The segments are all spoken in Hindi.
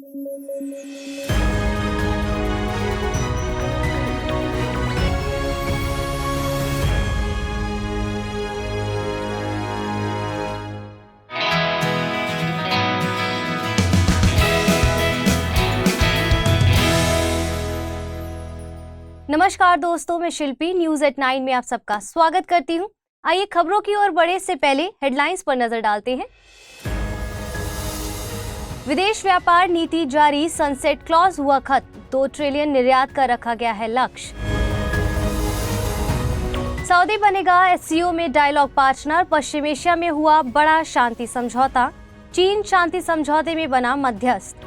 नमस्कार दोस्तों, मैं शिल्पी न्यूज एट 9 में आप सबका स्वागत करती हूं। आइए खबरों की ओर बढ़े से पहले हेडलाइंस पर नजर डालते हैं। विदेश व्यापार नीति जारी, सनसेट क्लॉज हुआ खत्म, 2 ट्रिलियन निर्यात का रखा गया है लक्ष्य। सऊदी बनेगा एससीओ में डायलॉग पार्टनर, पश्चिम एशिया में हुआ बड़ा शांति समझौता, चीन शांति समझौते में बना मध्यस्थ।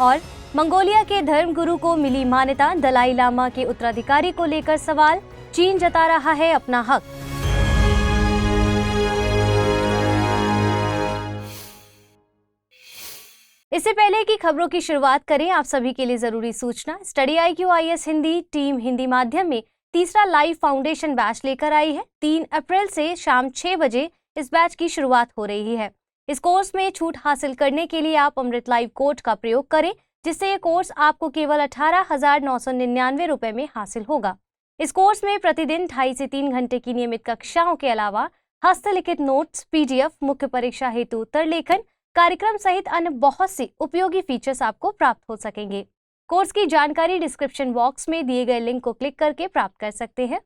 और मंगोलिया के धर्मगुरु को मिली मान्यता, दलाई लामा के उत्तराधिकारी को लेकर सवाल, चीन जता रहा है अपना हक। इससे पहले की खबरों की शुरुआत करें, आप सभी के लिए जरूरी सूचना। Study IQ IAS Hindi team Hindi माध्यम में तीसरा लाइव फाउंडेशन बैच लेकर आई है। 3 अप्रैल से शाम 6 बजे इस बैच की शुरुआत हो रही है। इस कोर्स में छूट हासिल करने के लिए आप अमृत लाइव कोड का प्रयोग करें, जिससे ये कोर्स आपको केवल 18,999 रुपए में हासिल होगा। इस कोर्स में प्रतिदिन 2.5 से 3 घंटे की नियमित कक्षाओं के अलावा हस्तलिखित नोट्स, PDF, मुख्य परीक्षा हेतु उत्तर लेखन, कार्यक्रम सहित अन्य बहुत सी उपयोगी फीचर्स आपको प्राप्त हो सकेंगे। कोर्स की जानकारी डिस्क्रिप्शन बॉक्स में दिए गए लिंक को क्लिक करके प्राप्त कर सकते हैं।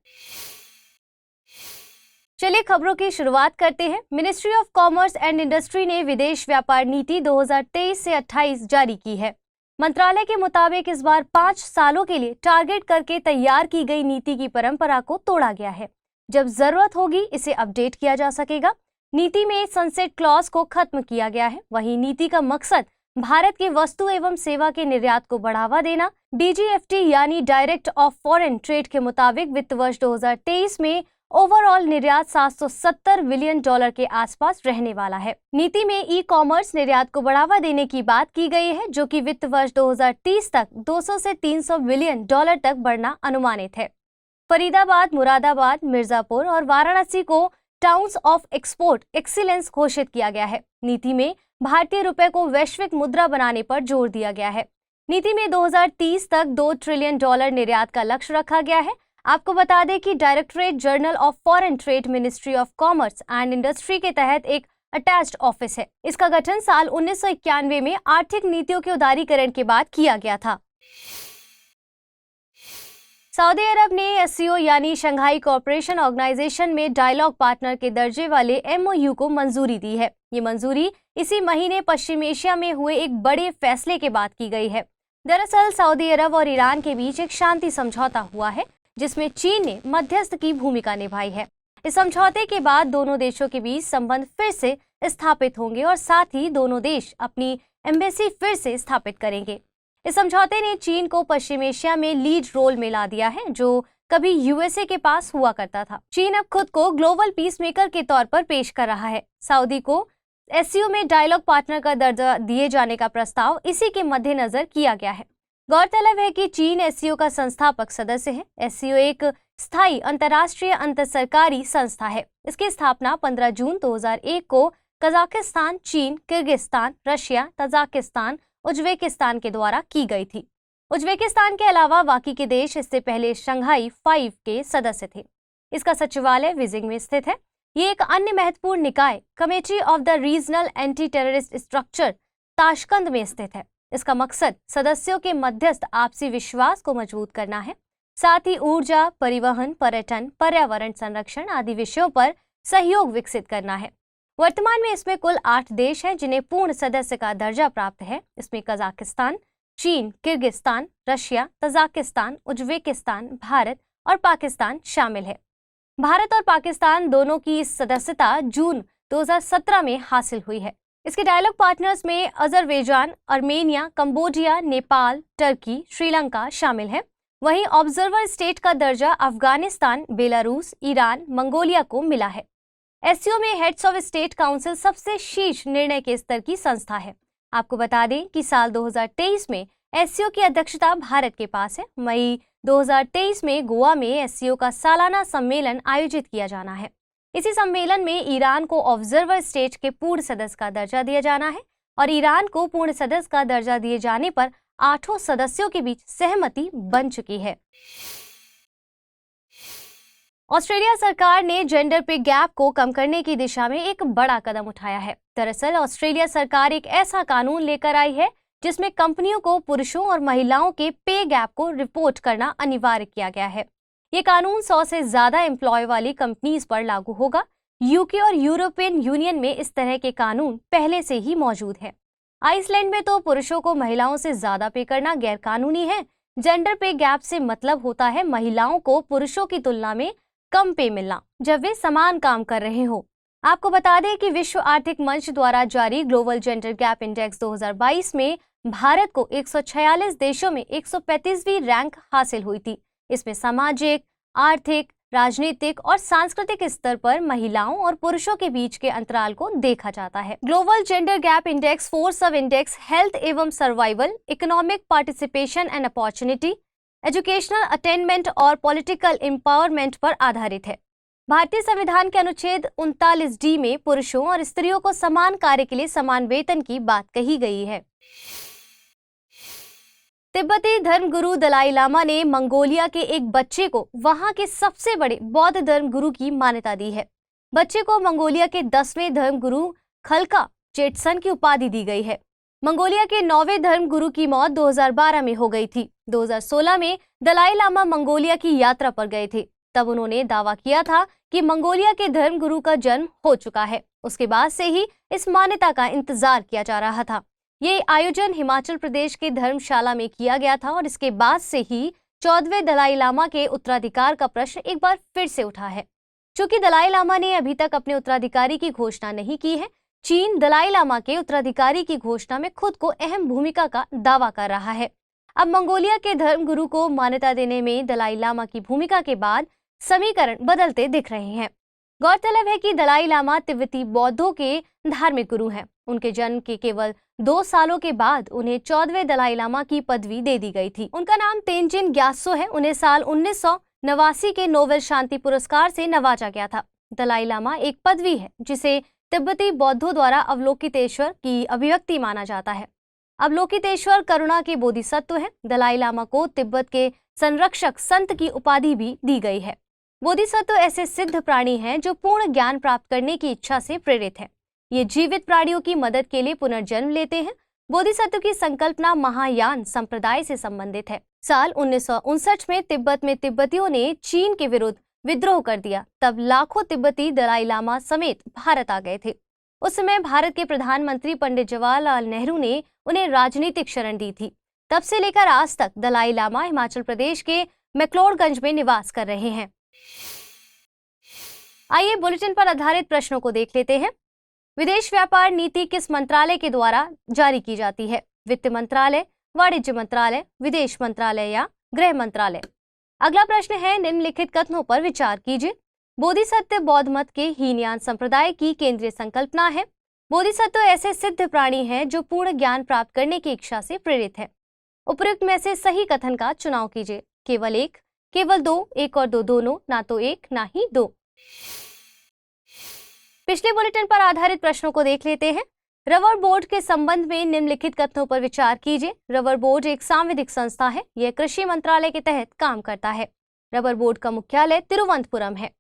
चलिए खबरों की शुरुआत करते हैं। Ministry of commerce and industry ने विदेश व्यापार नीति 2023 से 28 जारी की है। मंत्रालय के मुताबिक इस बार 5 सालों के लिए टारगेट करके तैयार की गई नीति की परंपरा को तोड़ा गया है। जब जरूरत होगी इसे अपडेट किया जा सकेगा। नीति में सनसेट क्लॉज को खत्म किया गया है। वहीं नीति का मकसद भारत की वस्तु एवं सेवा के निर्यात को बढ़ावा देना। DGFT यानी डायरेक्ट ऑफ फॉरेन ट्रेड के मुताबिक वित्त वर्ष 2023 में ओवरऑल निर्यात $770 बिलियन के आसपास रहने वाला है। नीति में ई-कॉमर्स निर्यात को बढ़ावा देने की बात की गई है, जो कि वित्त वर्ष 2030 तक 200 से 300 बिलियन डॉलर तक बढ़ना अनुमानित है। फरीदाबाद, मुरादाबाद, मिर्जापुर और वाराणसी को टाउन्स ऑफ एक्सपोर्ट एक्सीलेंस घोषित किया गया है। नीति में भारतीय रुपए को वैश्विक मुद्रा बनाने पर जोर दिया गया है। नीति में 2030 तक $2 ट्रिलियन निर्यात का लक्ष्य रखा गया है। आपको बता दें कि directorate general of foreign trade, ministry of commerce and industry के तहत एक अटैच्ड ऑफिस है। इसका गठन साल 1991 में आर्थिक नीतियों के उदारीकरण के बाद किया गया था। सऊदी अरब ने SCO यानी शंघाई कोऑपरेशन ऑर्गेनाइजेशन में डायलॉग पार्टनर के दर्जे वाले MOU को मंजूरी दी है। ये मंजूरी इसी महीने पश्चिम एशिया में हुए एक बड़े फैसले के बाद की गई है। दरअसल सऊदी अरब और ईरान के बीच एक शांति समझौता हुआ है, जिसमें चीन ने मध्यस्थ की भूमिका निभाई है। इस समझौते के बाद दोनों देशों के बीच संबंध फिर से स्थापित होंगे और साथ ही दोनों देश अपनी एम्बेसी फिर से स्थापित करेंगे। इस समझौते ने चीन को पश्चिम एशिया में लीड रोल में ला दिया है, जो कभी USA के पास हुआ करता था। चीन अब खुद को ग्लोबल पीस मेकर के तौर पर पेश कर रहा है। सऊदी को SCO में डायलॉग पार्टनर का दर्जा दिए जाने का प्रस्ताव इसी के मद्देनजर किया गया है। गौरतलब है कि चीन SCO का संस्थापक सदस्य है। SCO एक स्थायी अंतर्राष्ट्रीय अंतर सरकारी संस्था है। इसकी स्थापना 15 जून 2001 को कजाकिस्तान, चीन, किर्गिस्तान, रशिया, तजाकिस्तान, उज्बेकिस्तान के द्वारा की गई थी। उज्बेकिस्तान के अलावा बाकी के देश इससे पहले शंघाई 5 के सदस्य थे। इसका सचिवालय बीजिंग में स्थित है। ये एक अन्य महत्वपूर्ण निकाय committee of the regional anti terrorist structure Tashkent में स्थित है। इसका मकसद सदस्यों के मध्यस्थ आपसी विश्वास को मजबूत करना है, साथ ही ऊर्जा, परिवहन, पर्यटन, पर्यावरण संरक्षण आदि विषयों पर सहयोग विकसित करना है। वर्तमान में इसमें कुल 8 देश हैं जिन्हें पूर्ण सदस्य का दर्जा प्राप्त है। इसमें कजाकिस्तान, चीन, Kyrgyzstan, Russia, Tajikistan, Uzbekistan, Bharat और पाकिस्तान शामिल है। भारत और पाकिस्तान दोनों की सदस्यता जून 2017 में हासिल हुई है। इसके डायलॉग पार्टनर्स में Azerbaijan, Armenia, Cambodia, Nepal, Turkey, Sri Lanka शामिल है। वहीं ऑब्जर्वर स्टेट का दर्जा अफगानिस्तान, बेलारूस, ईरान, मंगोलिया को मिला है। SCO में हेड्स ऑफ स्टेट काउंसिल सबसे शीर्ष निर्णय के स्तर की संस्था है। आपको बता दें कि साल 2023 में SCO की अध्यक्षता भारत के पास है। मई 2023 में गोवा में SCO का सालाना सम्मेलन आयोजित किया जाना है। इसी सम्मेलन में ईरान को ऑब्जर्वर स्टेट के पूर्ण सदस्य का दर्जा दिया जाना है। और ईरान को पूर्ण सदस्य का दर्जा दिए जाने पर 8 सदस्यों के बीच सहमति बन चुकी है। ऑस्ट्रेलिया सरकार ने जेंडर पे गैप को कम करने की दिशा में एक बड़ा कदम उठाया है। दरअसल ऑस्ट्रेलिया सरकार एक ऐसा कानून लेकर आई है जिसमें कंपनियों को पुरुषों और महिलाओं के पे गैप को रिपोर्ट करना अनिवार्य किया गया है। ये कानून 100 से ज्यादा एम्प्लॉय वाली कंपनीज पर लागू होगा। यूके और यूरोपियन यूनियन में इस तरह के कानून पहले से ही मौजूद है। आइसलैंड में तो पुरुषों को महिलाओं से ज्यादा पे करना गैर कानूनी है। जेंडर पे गैप से मतलब होता है महिलाओं को पुरुषों की तुलना में कम पे मिलना जब वे समान काम कर रहे हो। आपको बता दें कि विश्व आर्थिक मंच द्वारा जारी ग्लोबल जेंडर गैप इंडेक्स 2022 में भारत को 146 देशों में 135वीं रैंक हासिल हुई थी। इसमें सामाजिक, आर्थिक, राजनीतिक और सांस्कृतिक स्तर पर महिलाओं और पुरुषों के बीच के अंतराल को देखा जाता है। ग्लोबल जेंडर गैप इंडेक्स 4 सब इंडेक्स हेल्थ एवं survival, economic participation and opportunity, educational attainment और पॉलिटिकल एम्पावरमेंट पर आधारित है। भारतीय संविधान के अनुच्छेद 39D में पुरुषों और स्त्रियों को समान कार्य के लिए समान वेतन की बात कही गई है। तिब्बती धर्मगुरु दलाई लामा ने मंगोलिया के एक बच्चे को वहां के सबसे बड़े बौद्ध धर्मगुरु की मान्यता दी है। बच्चे को मंगोलिया के 10वें धर्मगुरु खलका चेटसन की उपाधि दी गई है। मंगोलिया के 9वें धर्मगुरु की मौत 2012 में हो गई थी। 2016 में दलाई लामा मंगोलिया की यात्रा पर गए थे। तब उन्होंने दावा किया था कि मंगोलिया के धर्मगुरु का जन्म हो चुका है। उसके बाद से ही इस मान्यता का इंतजार किया जा रहा था। ये आयोजन हिमाचल प्रदेश के धर्मशाला में किया गया था और इसके बाद से ही 14वें दलाई लामा के उत्तराधिकार का प्रश्न एक बार फिर से उठा है। चूंकि दलाई लामा ने अभी तक अपने उत्तराधिकारी की घोषणा नहीं की है, चीन दलाई लामा के उत्तराधिकारी की घोषणा में खुद को अहम भूमिका का दावा कर रहा है। अब मंगोलिया के धर्मगुरु को मान्यता देने में दलाई लामा की भूमिका के बाद समीकरण बदलते दिख रहे हैं। गौरतलब है कि दलाई लामा तिब्बती बौद्धों के धार्मिक गुरु हैं। उनके जन्म के केवल 2 सालों के बाद उन्हें 14वें दलाई लामा की पदवी दे दी गई थी। उनका नाम तेंजिन ग्यात्सो है। उन्हें साल 1989 के नोबेल शांति पुरस्कार से नवाजा गया था। दलाई लामा एक पदवी है जिसे तिब्बती बौद्धों द्वारा अवलोकितेश्वर की अभिव्यक्ति माना जाता है। अवलोकितेश्वर करुणा के बोधिसत्व है। दलाई लामा को तिब्बत के संरक्षक संत की उपाधि भी दी गई है। बोधिसत्व ऐसे सिद्ध प्राणी हैं जो पूर्ण ज्ञान प्राप्त करने की इच्छा से प्रेरित हैं। ये जीवित प्राणियों की मदद के लिए पुनर्जन्म लेते हैं। बोधिसत्व की संकल्पना महायान संप्रदाय से संबंधित है। साल 1959 में तिब्बत में तिब्बतियों ने चीन के विरुद्ध विद्रोह कर दिया। तब लाखों तिब्बती दलाई लामा समेत भारत आ गए थे। उस समय भारत के प्रधानमंत्री पंडित जवाहरलाल नेहरू ने उन्हें राजनीतिक शरण दी थी। तब से लेकर आज तक दलाई लामा हिमाचल प्रदेश के मैक्लोडगंज में निवास कर रहे हैं। आइए बुलेटिन पर आधारित प्रश्नों को देख लेते हैं। विदेश व्यापार नीति किस मंत्रालय के द्वारा जारी की जाती है? वित्त मंत्रालय, वाणिज्य मंत्रालय, विदेश मंत्रालय या गृह मंत्रालय? अगला प्रश्न है, निम्नलिखित कथनों पर विचार कीजिए। बोधिसत्व बौद्ध मत के हीनयान संप्रदाय की केंद्रीय संकल्पना है। बोधिसत्व ऐसे सिद्ध प्राणी हैं जो पूर्ण ज्ञान प्राप्त करने की इच्छा से प्रेरित है। उपयुक्त में से सही कथन का चुनाव कीजिए। केवल एक, केवल दो, एक और दो दोनों, ना तो एक ना ही दो। पिछले बुलेटिन पर आधारित प्रश्नों को देख लेते हैं। रबर बोर्ड के संबंध में निम्नलिखित कथनों पर विचार कीजिए। रबर बोर्ड एक सांविधिक संस्था है। यह कृषि मंत्रालय के तहत काम करता है। रबर बोर्ड का मुख्यालय तिरुवनंतपुरम है।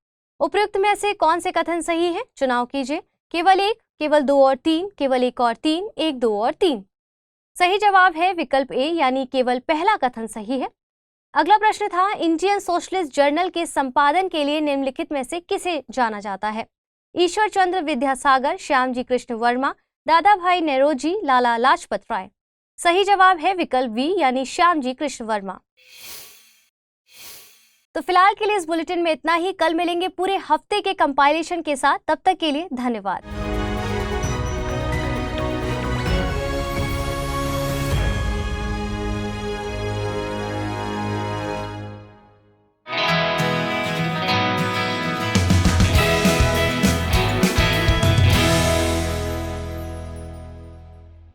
उपयुक्त में से कौन से कथन सही है? चुनाव कीजिए। केवल एक, केवल दो और तीन, केवल एक और तीन, एक, दो और तीन। सही जवाब है विकल्प ए, यानी केवल पहला कथन सही है। अगला प्रश्न था, इंडियन सोशलिस्ट जर्नल के संपादन के लिए निम्नलिखित में से किसे जाना जाता है? ईश्वर चंद्र विद्यासागर, श्यामजी कृष्ण वर्मा, दादा भाई नेरोजी, लाला लाजपत राय। सही जवाब है विकल्प बी, यानी श्यामजी कृष्ण वर्मा। तो फिलहाल के लिए इस बुलेटिन में इतना ही। कल मिलेंगे पूरे हफ्ते के कंपाइलेशन के साथ। तब तक के लिए धन्यवाद।